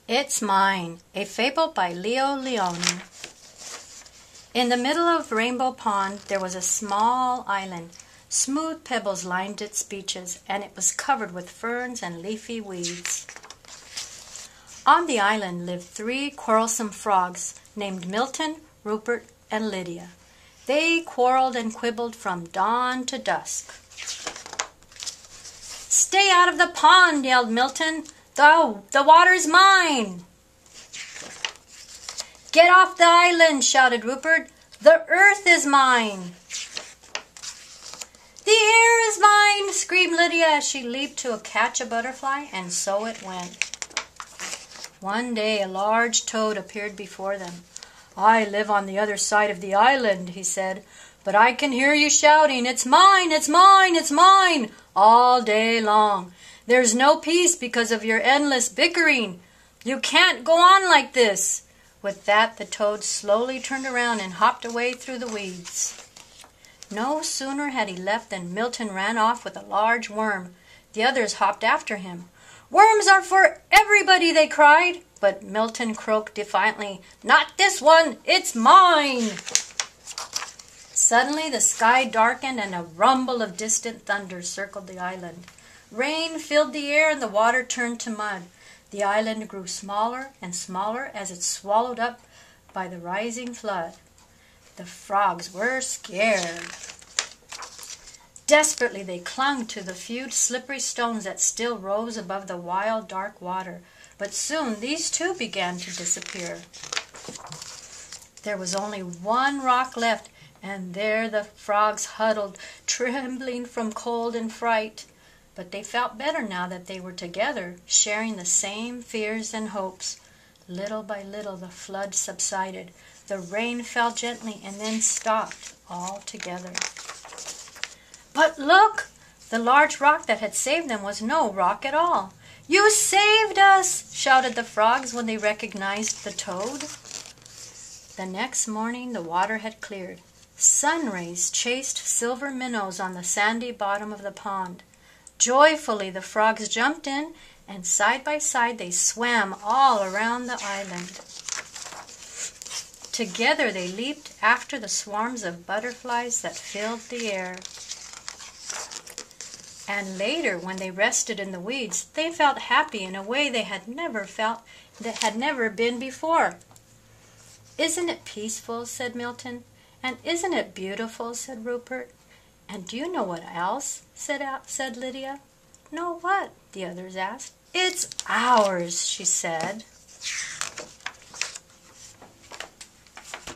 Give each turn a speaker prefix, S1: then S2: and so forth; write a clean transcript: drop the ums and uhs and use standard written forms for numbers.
S1: It's Mine, a fable by Leo Leone. In the middle of Rainbow Pond there was a small island. Smooth pebbles lined its beaches, and it was covered with ferns and leafy weeds. On the island lived 3 quarrelsome frogs named Milton, Rupert, and Lydia. They quarreled and quibbled from dawn to dusk. "Stay out of the pond," yelled Milton. The water's mine." "Get off the island," shouted Rupert. "The earth is mine." "The air is mine," screamed Lydia as she leaped to catch a butterfly, and so it went. One day a large toad appeared before them. "I live on the other side of the island," he said, "but I can hear you shouting, 'It's mine, it's mine, it's mine,' all day long. There's no peace because of your endless bickering. You can't go on like this." With that, the toad slowly turned around and hopped away through the weeds. No sooner had he left than Milton ran off with a large worm. The others hopped after him. "Worms are for everybody," they cried. But Milton croaked defiantly, "Not this one, it's mine." Suddenly the sky darkened and a rumble of distant thunder circled the island. Rain filled the air and the water turned to mud. The island grew smaller and smaller as it swallowed up by the rising flood. The frogs were scared. Desperately they clung to the few slippery stones that still rose above the wild, dark water. But soon these too began to disappear. There was only one rock left, and there the frogs huddled, trembling from cold and fright. But they felt better now that they were together, sharing the same fears and hopes. Little by little the flood subsided. The rain fell gently and then stopped altogether. But look! The large rock that had saved them was no rock at all. "You saved us!" shouted the frogs when they recognized the toad. The next morning the water had cleared. Sun rays chased silver minnows on the sandy bottom of the pond. Joyfully the frogs jumped in, and side by side they swam all around the island. Together they leaped after the swarms of butterflies that filled the air. And later, when they rested in the weeds, they felt happy in a way they had never felt, that had never been before. "Isn't it peaceful?" said Milton. "And isn't it beautiful?" said Rupert. "And do you know what else?" said Lydia. "Know what?" the others asked. "It's ours," she said.